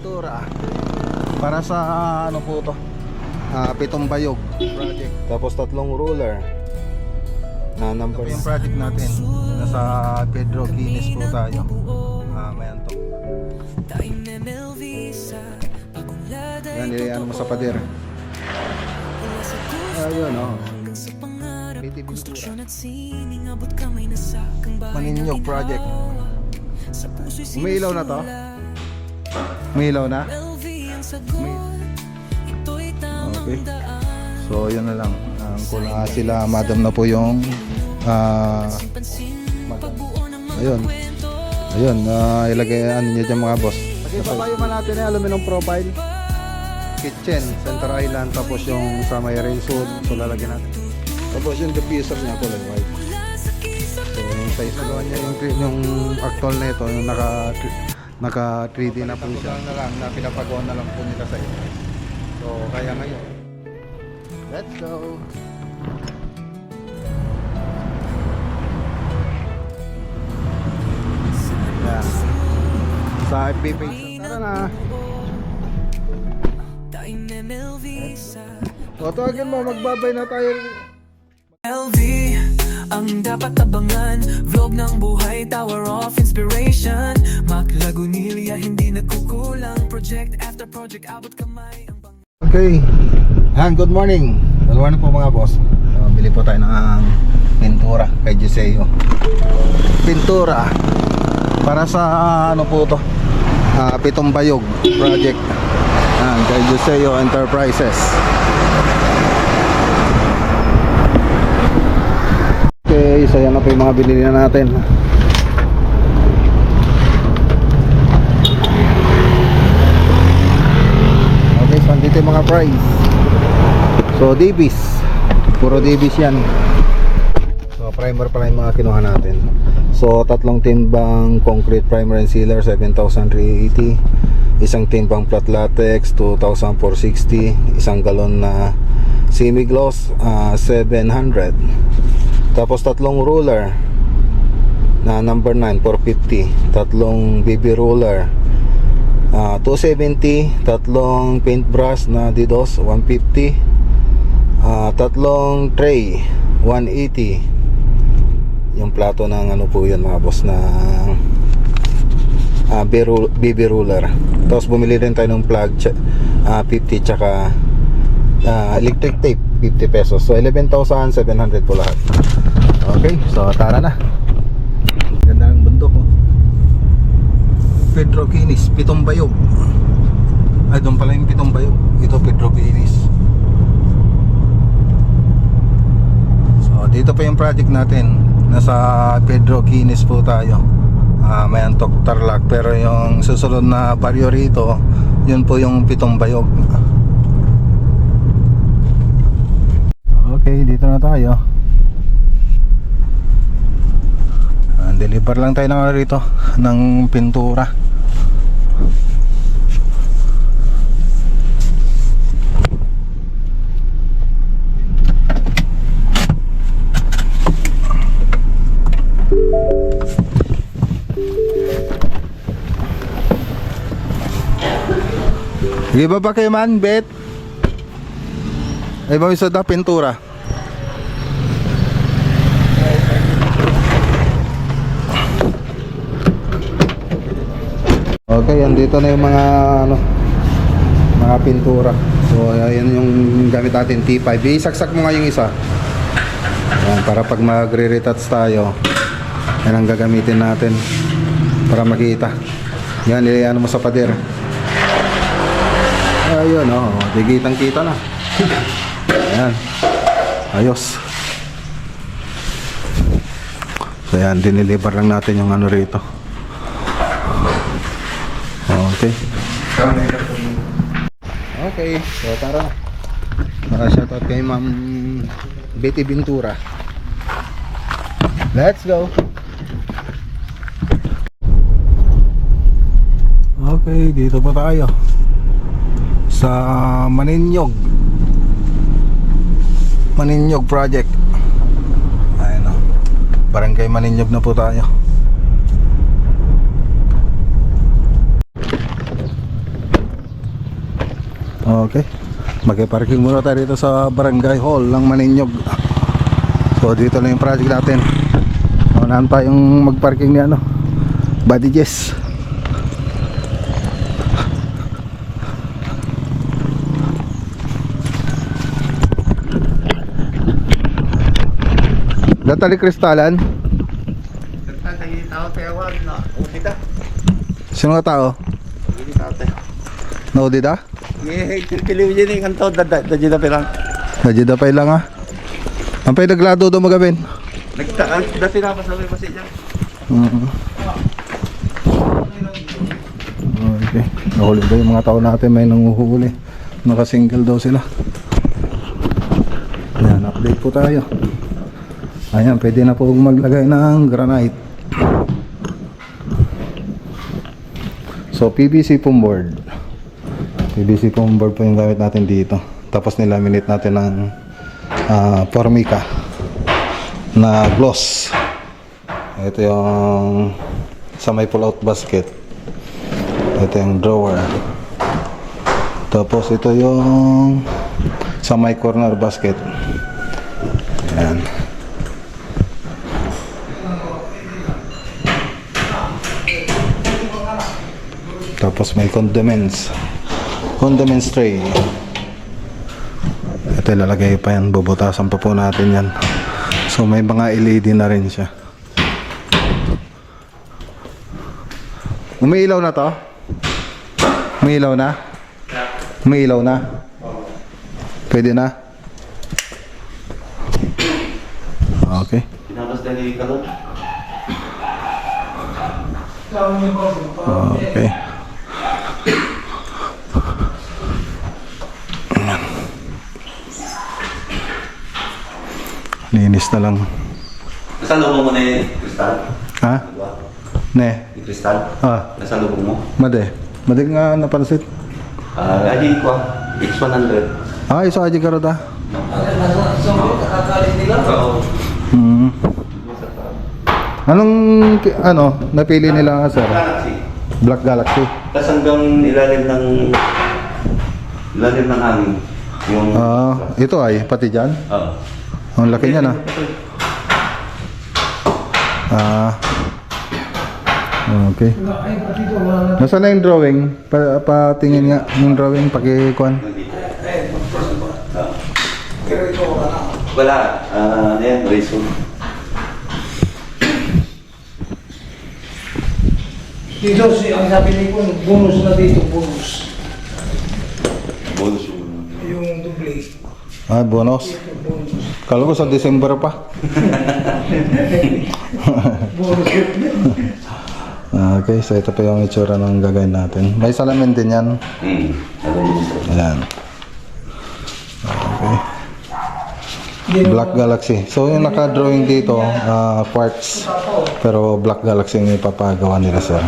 pintura para sa ano po to, Pitong Bayog project. Tapos 3 ruler na number yung project natin. Nasa Pedro Guinness po tayo. Mayan to. Yan, niliyano mo sa pader. Ayun oh. Maninyog project. Umiilaw na to? Umiilaw na? Okay. So yun na lang. Kung sila madam na po yung ayun. Ayun, ilagay ano niya dyan mga boss. Okay, papayuman natin yung aluminum profile kitchen, center island, tapos yung sa may rainsuit, so lalagyan natin. Tapos yung diffuser niya kulay white. So yung size na niya yung actual na ito, yung naka 3D na po siya na lang, na pinapagawa na lang po nila sa ito. So kaya ngayon, let's go. Yeah. Sa FB page, tara na. O tawagin mo, magbabay na tayo. LV, ang dapat abangan. Vlog ng buhay, tower of inspiration. Mac Lagunilla, hindi nagkukulang. Project after project, abot kamay. Okay, good morning. Good morning po mga boss. Bili po tayo ng pintura kay Giseo. Pintura para sa ano po to, Pitong Bayog project. Kay Giseo Enterprises. Okay, so yan na po yung mga binili na natin. Okay, so andito yung mga price. So Davis, puro Davis yan. So primer pala yung mga kinuha natin. So 3 timbang concrete primer and sealer 7,380, isang timbang flat latex 2,460, isang galon na semi gloss 700. Tapos 3 ruler na number 9 450, 3 BB ruler 270, 3 paintbrush na Didos 150, 3 tray 180. Yung plato ng ano po yun mga boss na BB ruler. Tapos bumili rin tayo ng plug 50 tsaka electric tape 50 pesos. So 11,700 po lahat. Okay, so tara na. Ganda ng bundok oh. Pedro Guinness, Pitong Bayog. Ay, doon pala yung Pitong Bayog. Ito Pedro Guinness. So dito pa yung project natin. Nasa Pedro Guinness po tayo. May Antok Tarlac. Pero yung susunod na baryo rito, yun po yung Pitong Bayog. Okay, dito na tayo. Deliver lang tayo ng rito ng pintura. Sige ba kayo man, Bet? Ay ba isa da pintura? Okay, andito na yung mga ano, mga pintura. So ayan yung gamit natin, T5. Isaksak mo nga yung isa. Ayan, para pag magre-retouch tayo, yan ang gagamitin natin para makita. Yan, niliyano mo sa pader. Ayun, oh, digitang kita na. Ayan, ayos. So ayan, diniliver lang natin yung ano rito. Okay. Okay, so tara. Shoutout kay Ma'am Betty Ventura. Let's go. Okay, dito pa tayo sa Maninyog project. Ayun o, Barangay Maninyog na po tayo. Okay. Mag-parking muna tayo dito sa Barangay Hall ng Maninyog. So dito lang yung project natin. Unahan tayong mag-parking ni ano, Buddy Jess. Datali kristalan. Sino nga tao? Naudi da? Television ni kanto dadjida pelang. Najida pa ilang ah. Ang pa'y naglado daw magabin. Nagtaan dati na pasabi pa siya. Okay. Nahuli daw yung mga tao natin, may nanguhuli. Naka-single daw sila. Ayan, update po tayo. Ayan, pwede na po maglagay ng granite. So, PVC foam board. PVC foam board po yung gamit natin dito. Tapos nilaminate natin ng Formica na gloss. Ito yung sa may pull-out basket. Ito yung drawer. Tapos ito yung sa may corner basket. Ayan. Tapos may condiments tray. Ito ilalagay pa yan, bubutasan pa po natin yan. So may mga LED na rin siya. Umiilaw na to? Umiilaw na? Umiilaw na? Pwede na? Okay. Pinabas na ni Kalot. Okay. Linis na lang. Nasa lubong mo na yung kristal? Ha? Ne? Yung kristal? Ah, Nasa lubong mo? made. Made nga napansit. Aji ko X100. Ah, iso aja karota. Oo. Anong ano napili nila sir? Galaxy. Black Galaxy. Tapos hanggang ilalim ng hangin. Yung... Ah, ito ay pati diyan. Oo. Ang laki niya na. Ah. Okay. Nasaan na yung drawing? Patingin nga yung drawing paki-kuan. Wala. Ayan, reason. Dito ang sabi ni Kun, bonus na dito, bonus. Bonus yung... Yung double. Ah, bonus. Kala ko sa December pa. Bonus yun. Okay, so ito pa yung itsura ng gagawin natin. May salamin din yan. Ayan. Okay. Black Galaxy. So yung naka-drawing dito, quartz. Pero Black Galaxy yung ipapagawa nila sir.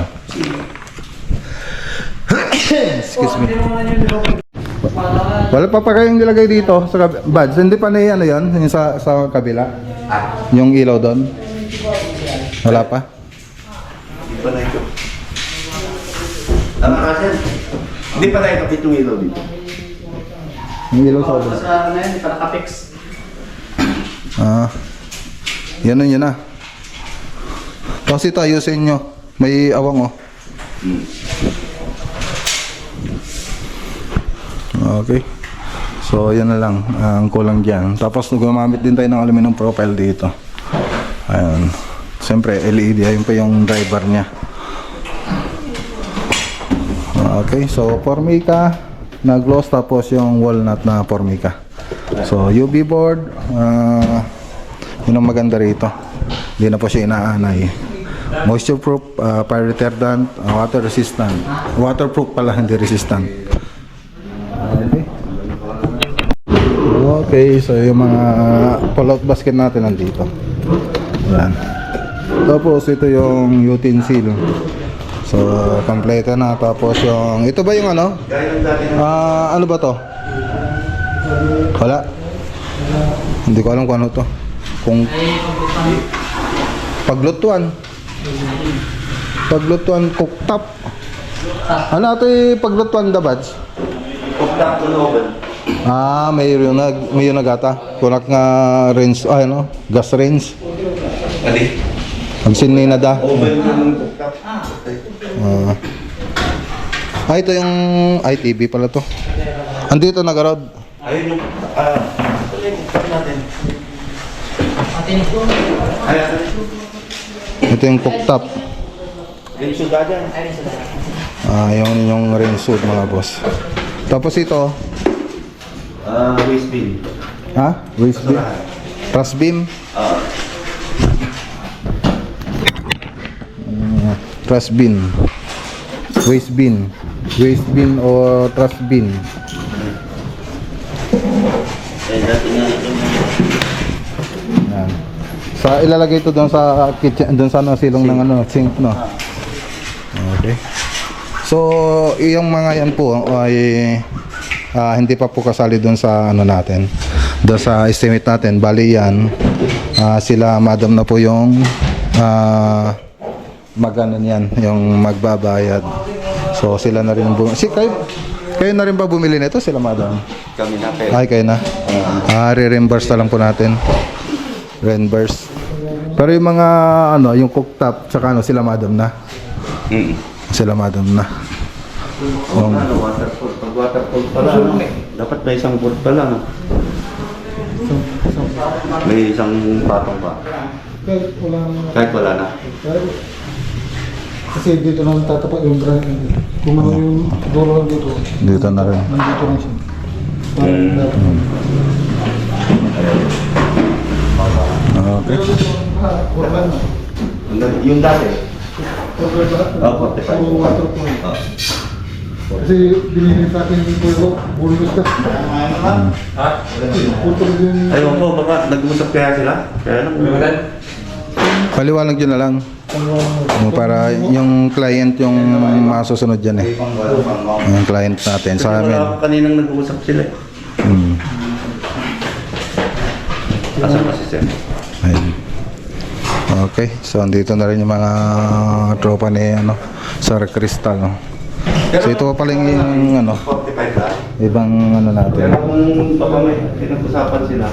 Excuse me. Wala pa pa kayong nilagay dito sa buds. Hindi pa na yan, ano yun? Yung sa kabila? Yung ilaw doon? Wala pa? Hindi pa na ito. Tama ka sir. Hindi pa na ito. Pitong ilaw dito. Yung ilaw sa kabila? Sa ano yan, naka-fix. Ah, yan na. Tapos ito ayusin nyo. May awang oh. Okay. So yan na lang ang kulang dyan. Tapos gumamit din tayo ng aluminum profile dito. Ayan. Siyempre LED, ayun pa yung driver nya. Okay, so Formica na gloss, tapos yung walnut na Formica. So UV board, yun ang maganda rito. Hindi na po siya inaanay. Moisture proof, fire retardant, water resistant. Waterproof pala, hindi resistant. Okay, so yung mga pull-out basket natin nandito. Yan. Tapos ito yung utensil. So, kompleto na. Tapos yung, ito ba yung ano? Ano ba to? Wala. Hindi ko alam kung ano to. Kung paglutuan. Paglutuan cooktop. Ano ito yung paglutuan dabads? Cooktop to oven. Ah, may yun nagata. Kunak nga range, ano, gas range. Ali. Magsin may nada. Oven ng cooktop. Ito yung ITV pala to. Andito nagarod. Ayun yung cooktop natin. Ayan. Ito yung cooktop. Yung suda dyan. Yung range suit mga boss. Tapos ito, Waste bin. ha? Waste beam. Truss beam. Truss bin. Waste bin. Waste bin o truss bin. Yan. Sa ilalagay ito doon sa kitchen, doon sa silong ng sink, no. Okay. So, yung mga yan po ay hindi pa po kasali doon sa natin. Doon sa estimate natin, bali yan sila madam na po yung magano niyan, yung magbabayad. So, sila na rin kayo na rin ba bumili nito, sila madam? Kami na kayo. Ay, kayo na. Re-reimburse na lang po natin. Reimburse. Pero yung mga yung cooktop tsaka sila madam na. Sila madam na. Waterfall. Pag waterfall pala, dapat may isang board pa lang. May isang patong pa. Kahit wala na. Kasi dito na tatapak yung brand. Kung ano yung dulo lang dito, Dito na rin. nandito lang siya. Okay. Yung dati. Puro waterfall. Kasi binili sa akin yung pulo, bulus ka. Putol din. Ayun ko, baka nag-usap kaya sila. Kaya lang. Paliwanag dyan na lang. Para yung client yung masusunod dyan eh. Yung client natin Kasi sa amin. wala ako kaninang nag-uusap sila eh. Asa ba si Sir? Ayun. Okay, so andito na rin yung mga tropa ni Sir Crystal. No? So ito pa lang yung 45 lang. ibang natin. Pero kung baka may pinag-usapan sila,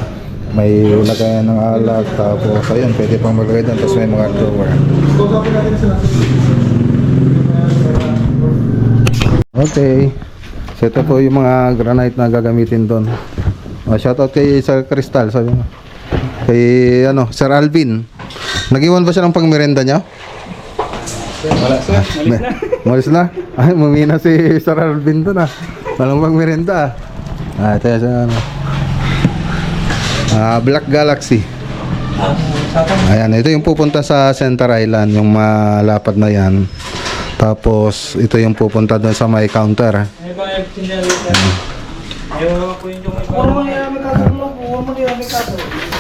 May lagayan ng alak, tapos ayun, pwede pang maglagay doon, tapos may mga drawer. Kusapin natin sila. Okay. So ito po yung mga granite na gagamitin doon. Shoutout kay Sir Crystal, sabi mo. Kay Sir Alvin. Nag-iwan ba siya ng pangmerenda niya? Wala sir, malis na. Malis na? Ay, mumina si Sir Alvin doon Walang pangmerenda ito yung Black Galaxy. Ayan, ito yung pupunta sa Center Island, yung malapad na yan. Tapos ito yung pupunta doon sa may counter.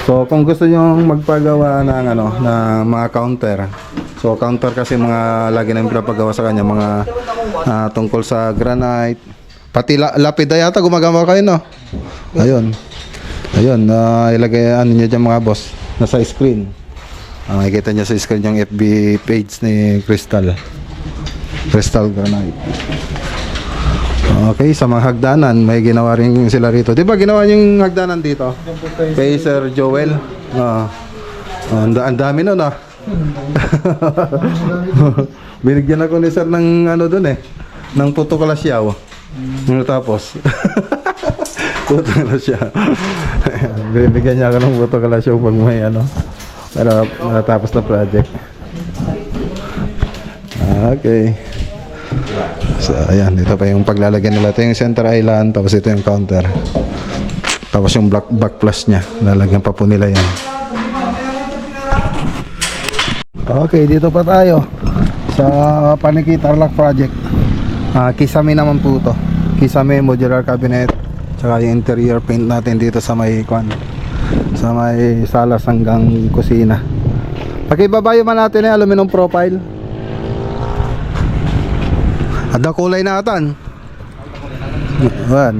So kung gusto nyo magpagawa ng ng mga counter. So counter kasi mga lagi nang pinapagawa sa kanya, mga tungkol sa granite. Pati lapida yata gumagawa kayo, no? Ayun. Ayun, ilagay nyo dyan mga boss, nasa screen. Makikita nyo sa screen yung FB page ni Crystal Granite. Okay, sa mga hagdanan, may ginawa rin sila rito. Di ba ginawa yung hagdanan dito? Kay Sir Joel. Ang dami nun Binigyan ako ni Sir ng doon ng putukalasyaw. Tapos putukalasyaw. Binigyan niya ako ng putukalasyaw pag may para matapos na project. Okay. So ayan, ito pa yung paglalagyan nila. Ito yung Center Island, tapos ito yung counter. Tapos yung back plus nya, lalagyan pa po nila yan. Okay, dito pa tayo sa Paniki Tarlac Project. Kisame naman po ito. Kisame modular cabinet, tsaka yung interior paint natin dito sa may sa may salas hanggang kusina. Pakibabayo man natin aluminum profile. Ada kulay na atan. Yan.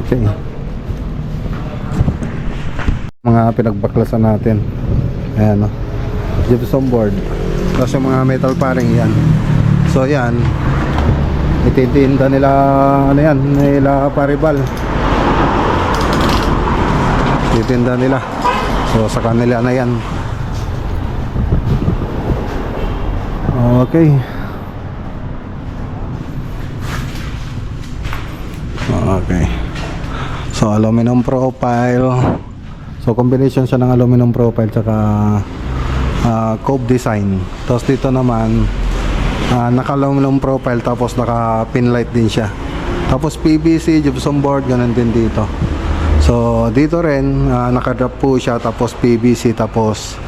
Okay. Mga pinagbaklasan natin. Ayan gypsum board. Tapos yung mga metal paring yan. So yan, ititinda nila, ano yan, nila paribal. Titinda nila. So sa kanila na yan. Okay. Okay. So aluminum profile. So combination siya ng aluminum profile tsaka cove design. Tapos dito naman naka aluminum profile tapos naka pin light din siya. Tapos PVC gypsum board, ganun din dito. So dito rin naka drop po siya tapos PVC tapos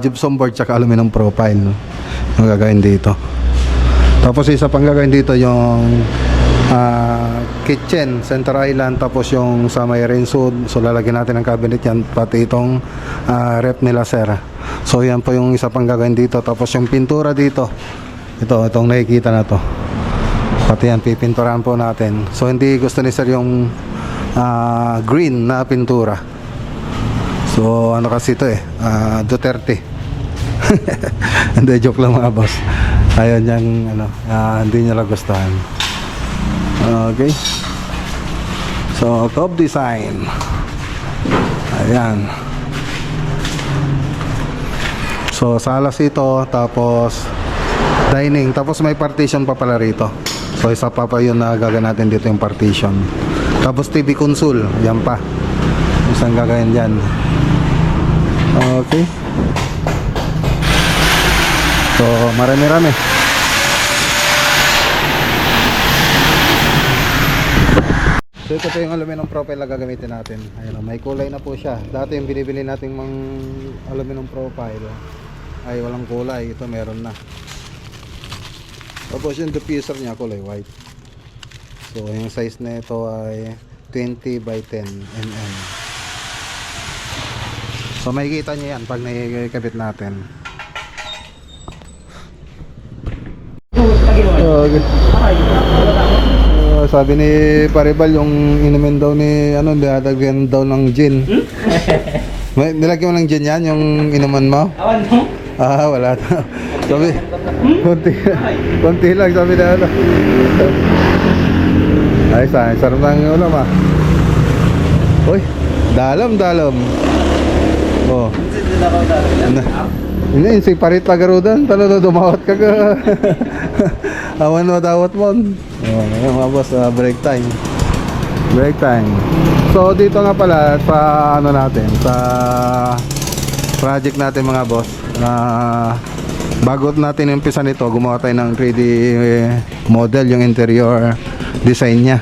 gypsum board tsaka aluminum profile yung gagawin dito. Tapos isa pang gagawin dito yung kitchen, center island, tapos yung sa may rinso. So lalagyan natin ng cabinet yan, pati itong rep nila sir. So yan po yung isa pang gagawin dito. Tapos yung pintura dito, itong nakikita na to, pati yan pipinturahan po natin. So hindi gusto ni sir yung green na pintura. So ano kasi ito Duterte. Hindi, joke lang mga boss. Ayun yung hindi niya gustuhan. Okay. So top design. Ayan. So salas ito, tapos dining, tapos may partition pa pala rito. So isa pa yun na gagawin natin dito, yung partition. Tapos TV console, yan pa. Isang gagawin dyan. Okay. So marami-rami. So ito po yung aluminum profile na gagamitin natin. Ayun, may kulay na po siya. Dati yung binibili nating aluminum profile ay walang kulay. Ito meron na. Tapos yung diffuser niya kulay white. So yung size na ito ay 20 by 10 mm. So makikita niyo yan pag nakikabit natin. Okay. Sabi ni Paribal yung inumin daw ni nilagyan daw ng gin. Nilagyan mo ng gin yan, yung inuman mo? Awan mo? Wala. Sabi, konti lang sabi na Ay, sarap ng ulam Uy, dalam. Oh. Ini si parit tagarudan, talo dumawat ka ka. Awan mo dawat mo. Mga boss, break time. So dito nga pala sa natin, sa project natin mga boss, bago natin umpisa nito, gumawa tayo ng 3D model, yung interior design niya.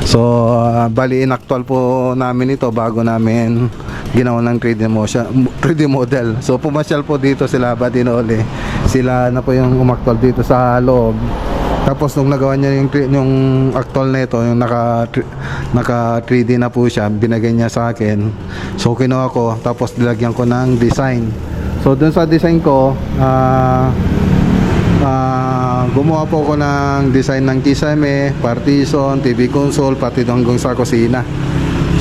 So bali inactual po namin ito bago namin ginawa ng 3D model. So pumasyal po dito sila Badinole. Sila na po yung umaktol dito sa loob. Tapos nung nagawa niya yung actual na ito, yung naka 3D na po siya, binigay niya sa akin. So kinuha ko, tapos nilagyan ko ng design. So dun sa design ko, gumawa po ko ng design ng kisame, partition, TV console, pati hanggang sa kusina.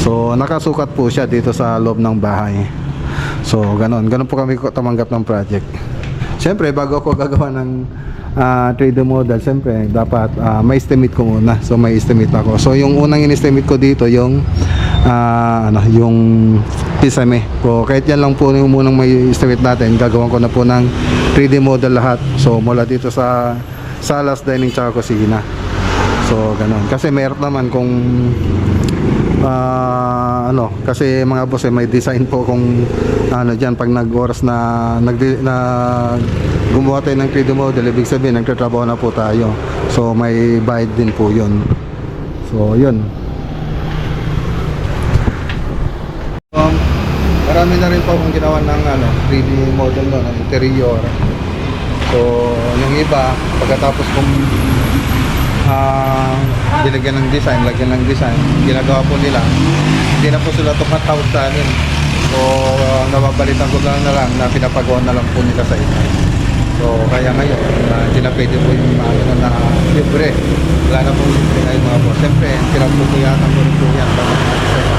So nakasukat po siya dito sa loob ng bahay. So ganun po kami tumanggap ng project. Siyempre bago ako gagawa ng 3D model, siyempre dapat may estimate ko muna. So may estimate ako. So yung unang in-estimate ko dito yung yung kisame. So kahit yan lang po yung munang may estimate natin, gagawin ko na po ng 3D model lahat. So mula dito sa salas, dining, tsaka kusina. So ganun. Kasi mayroon naman kung kasi mga boss may design po kung dyan pag nag-oras na gumawa tayo ng 3D model, ibig sabihin nagtatrabaho na po tayo. So may bayad din po yun. So yun. Marami na rin po akong ginawa ng 3D model ng interior. So yung iba pagkatapos kong binigyan ng design, lagyan ng design, ginagawa po nila, hindi na po sila tumatawag sa amin. So nababalitan ko na lang na pinapagawa na lang po nila sa inyo. So kaya ngayon hindi na pwede po yung na libre. Wala na po libre ngayon mga po. Siyempre pinagpupuyatan ko rin po yan bago design.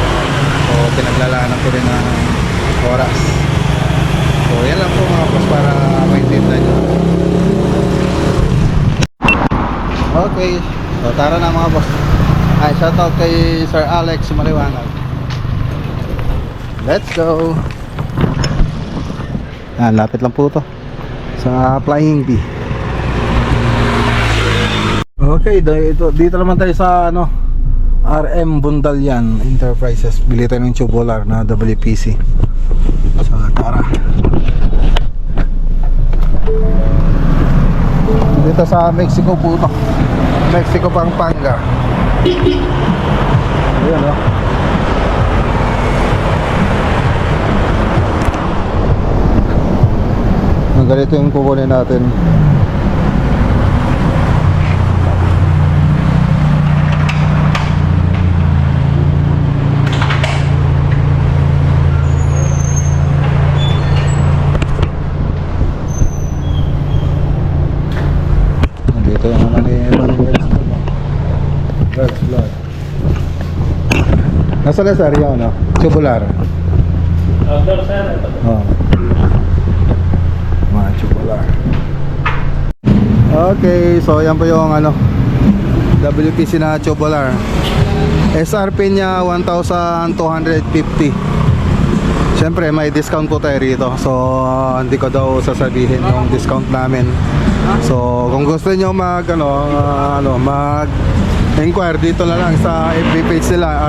So pinaglalaanan ko rin ng oras. So yan lang po mga boss para maintindihan nyo. Okay, so tara na mga boss. Ay, shoutout kay Sir Alex Maliwanag. Let's go. Yan, lapit lang po to sa Flying B. Okay, dito naman tayo sa ano, RM Bundalyan Enterprises. Bili tayo ng tubular na WPC. So tara. Dito sa Mexico po to. Mexico Pampanga. Ayan o. Ganito yung kukunin natin. Dito yung naman Red Blood. Nasa na sir yun, no? Tubular. Oh. Mga tubular. Okay, so yan po yung ano, WPC na tubular. SRP niya 1,250. Siyempre may discount po tayo rito. So hindi ko daw sasabihin yung discount namin. So kung gusto niyo mag mag-inquire dito na lang sa FB page nila,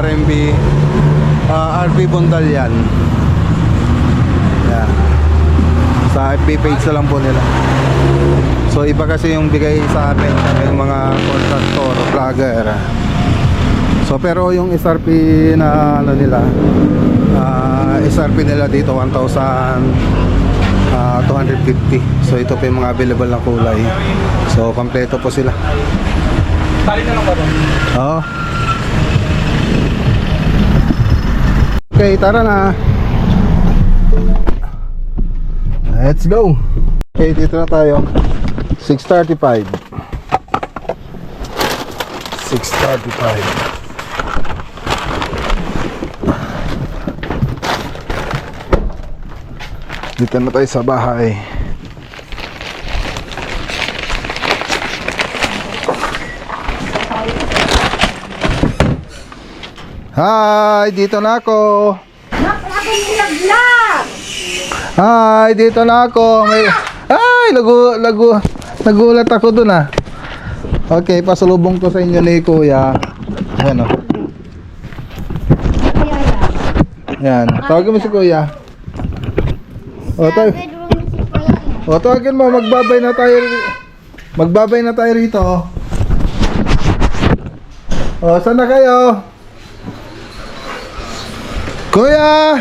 RP Bundalyan. Yan. Sa FB page na lang po nila. So iba kasi yung bigay sa amin yung mga contractor, vlogger. So pero yung SRP na ano nila, SRP nila dito 1,250. So ito po yung mga available na kulay. So kompleto po sila. Bali na lang ba doon? Oo. Okay, tara na. Let's go. Okay, dito na tayo. 6:35. 6:35. Dito na tayo sa bahay. Hi, dito na ako. Hi, dito na ako. Ay, nagulat ako dun ah. Okay, pasalubong ko sa inyo ni Kuya. Ayan o. Ayan, tawagin mo si Kuya. Tawagin mo, magbabay na tayo. Magbabay na tayo rito. Saan na kayo? Kuya!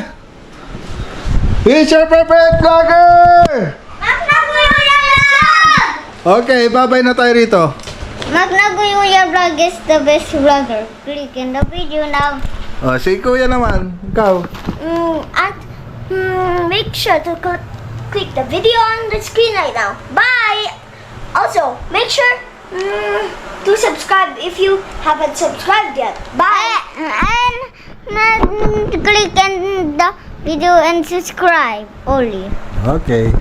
Picture Perfect Vlogger! Okay, babay na tayo rito. Magnaguya Vlog is the best vlogger. Click in the video now. Si Kuya naman, ikaw. Make sure to click the video on the screen right now. Bye! Also, make sure to subscribe if you haven't subscribed yet. Bye! And click in the video and subscribe only. Okay.